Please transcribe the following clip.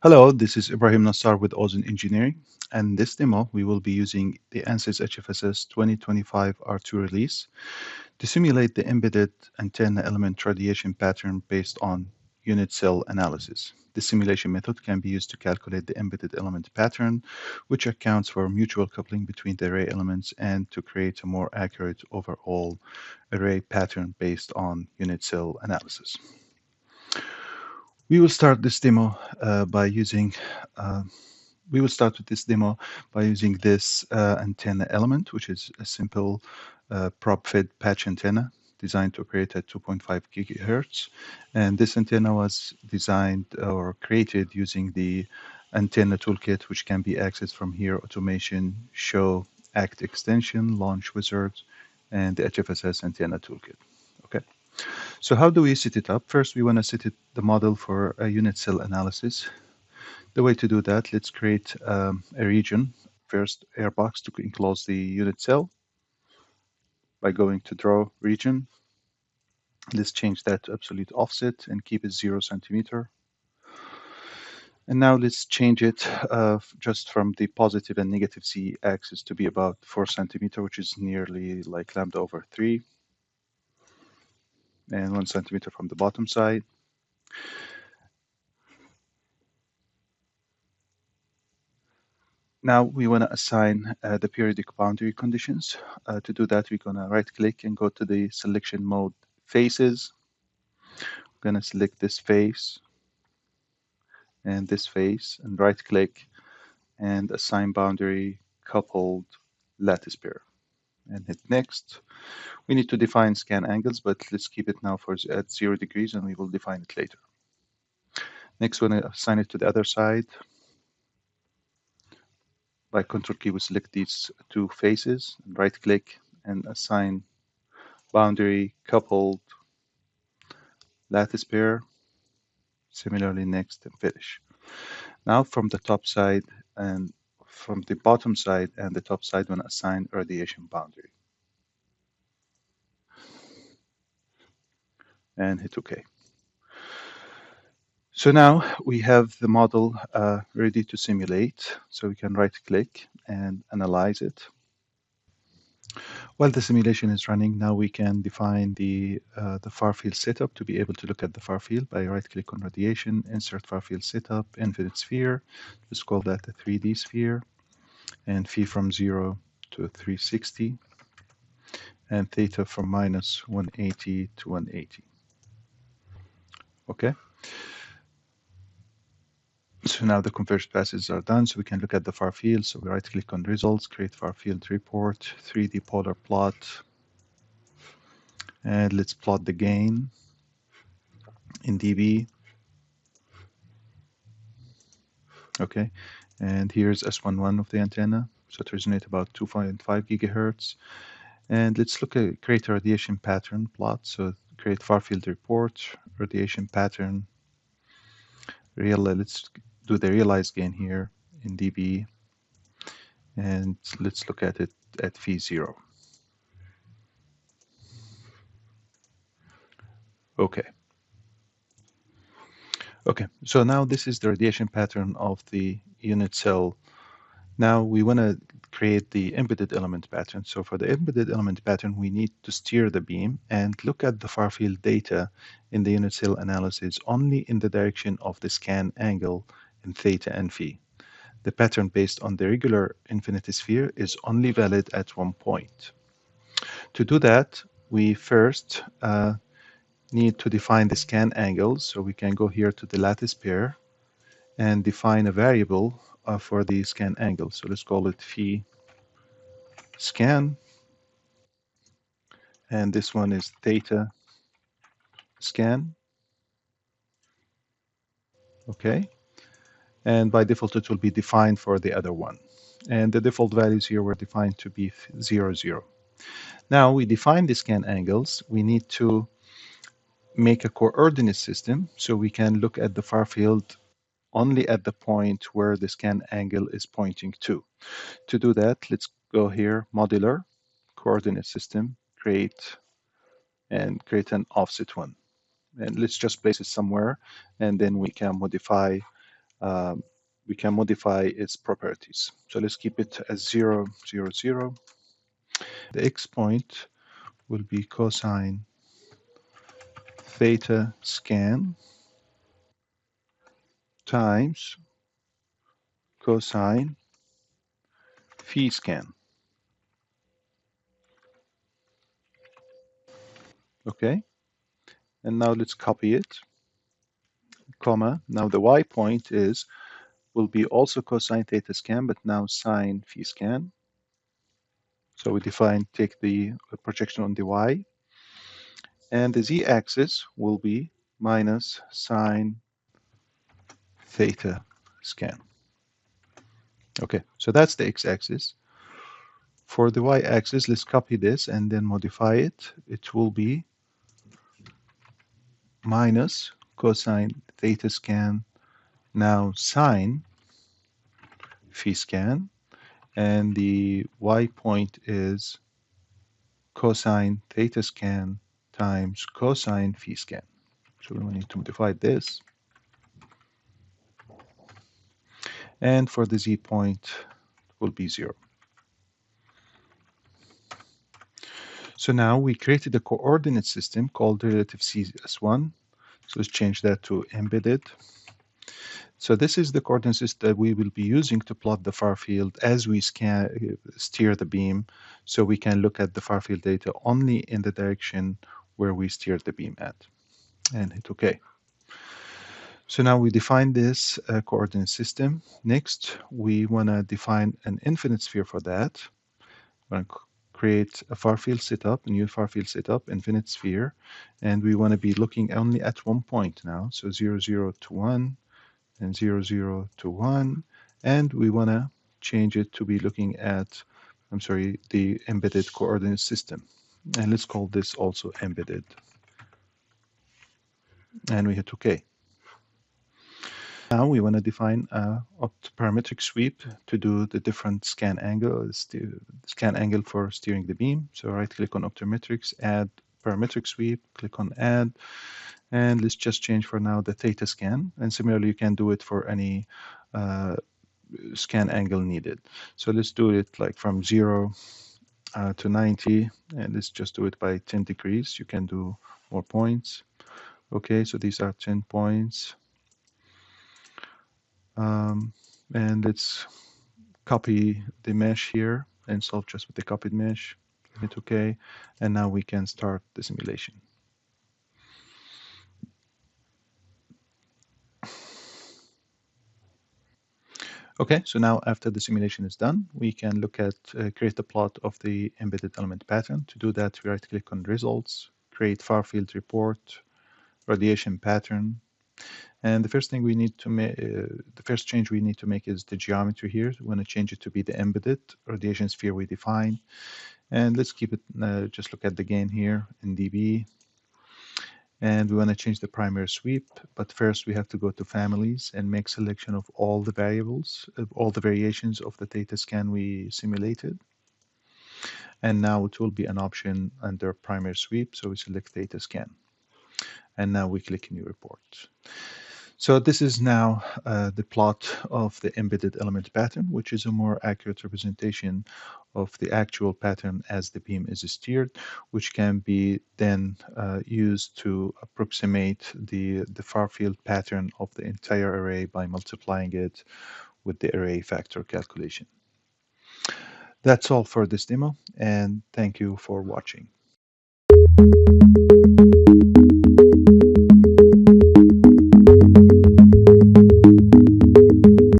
Hello, this is Ibrahim Nassar with Ozone Engineering, and in this demo we will be using the ANSYS HFSS 2025 R2 release to simulate the embedded antenna element radiation pattern based on unit cell analysis. This simulation method can be used to calculate the embedded element pattern, which accounts for mutual coupling between the array elements and to create a more accurate overall array pattern based on unit cell analysis. We will start this demo by using uh, we will start with this demo by using this antenna element, which is a simple prop-fed patch antenna designed to operate at 2.5 gigahertz. And this antenna was designed or created using the antenna toolkit, which can be accessed from here: automation, show, act extension, launch wizard, and the HFSS antenna toolkit. Okay. So how do we set it up? First, we want to set the model for a unit cell analysis. The way to do that, let's create a region. First, airbox to enclose the unit cell by going to draw region. Let's change that to absolute offset and keep it 0 centimeter. And now let's change it just from the positive and negative Z axis to be about 4 centimeter, which is nearly like lambda over 3, and 1 centimeter from the bottom side. Now we want to assign the periodic boundary conditions. To do that, we're going to right click and go to the selection mode faces. I'm going to select this face and this face and right click and assign boundary coupled lattice pair and hit next. We need to define scan angles, but let's keep it now for at 0 degrees and we will define it later. Next, we're going to assign it to the other side. By Control key, we select these two faces, right click and assign boundary coupled lattice pair. Similarly, next and finish. Now from the top side and from the bottom side and the top side, we're going to assign radiation boundary and hit OK. So now we have the model ready to simulate. So we can right click and analyze it. While the simulation is running, now we can define the far field setup to be able to look at the far field by right-click on radiation, insert far field setup, infinite sphere. Let's call that a 3D sphere, and phi from 0 to 360, and theta from minus 180 to 180. Okay. So now the conversion passes are done, so we can look at the far field. So we right-click on results, create far field report, 3D polar plot, and let's plot the gain in dB. Okay, and here's S11 of the antenna, so it resonates about 2.5 gigahertz. And let's look at create a radiation pattern plot. So create far field report, radiation pattern. Let's do the realized gain here in dB, and let's look at it at phi 0. Okay. Okay, so now this is the radiation pattern of the unit cell. Now we want to create the embedded element pattern. So for the embedded element pattern, we need to steer the beam and look at the far field data in the unit cell analysis only in the direction of the scan angle in theta and phi. The pattern based on the regular infinity sphere is only valid at one point. To do that, we first need to define the scan angles. So we can go here to the lattice pair and define a variable for the scan angle. So let's call it phi scan. And this one is theta scan. Okay. And by default, it will be defined for the other one. And the default values here were defined to be 0, 0. Now we define the scan angles. We need to make a coordinate system so we can look at the far field only at the point where the scan angle is pointing to. To do that, let's go here, modular, coordinate system, create an offset one. And let's just place it somewhere, and then we can modify um, we can modify its properties. So let's keep it as 0, 0, 0. The x point will be cosine theta scan times cosine phi scan. Okay, and now let's copy it, comma. Now the y point will be also cosine theta scan, but now sine phi scan. So we take the projection on the y, and the z-axis will be minus sine theta scan. Okay, so that's the x-axis. For the y-axis, let's copy this and then modify it. It will be minus cosine theta scan, now sine phi scan, and the y point is cosine theta scan times cosine phi scan. So we need to modify this. And for the z point, it will be 0. So now we created a coordinate system called relative CS1. So let's change that to embedded. So this is the coordinate system that we will be using to plot the far field as we steer the beam, so we can look at the far field data only in the direction where we steer the beam at. And hit OK. So now we define this coordinate system. Next, we want to define an infinite sphere for that. We're going to create a far field setup, a new far field setup, infinite sphere, and we want to be looking only at one point now. So 0, 0 to 1, and 0, 0 to 1, and we want to change it to be looking at, the embedded coordinate system. And let's call this also embedded. And we hit OK. Now we want to define a parametric sweep to do the different scan angle for steering the beam. So right-click on Optometrics, add parametric sweep, click on Add, and let's just change for now the theta scan. And similarly, you can do it for any scan angle needed. So let's do it like from 0 to 90, and let's just do it by 10 degrees. You can do more points. Okay, so these are 10 points. And let's copy the mesh here and solve just with the copied mesh. Hit OK, and now we can start the simulation. Okay, so now after the simulation is done, we can look at create a plot of the embedded element pattern. To do that, we right-click on Results, create far field report, radiation pattern, and the first thing we need to make, the first change we need to make is the geometry here. We want to change it to be the embedded radiation sphere we defined, and let's keep it. Just look at the gain here in dB. And we want to change the primary sweep, but first we have to go to families and make selection of all the variables, of all the variations of the theta scan we simulated. And now it will be an option under primary sweep, so we select theta scan. And now we click New Report. So this is now the plot of the embedded element pattern, which is a more accurate representation of the actual pattern as the beam is steered, which can be then used to approximate the far field pattern of the entire array by multiplying it with the array factor calculation. That's all for this demo, and thank you for watching.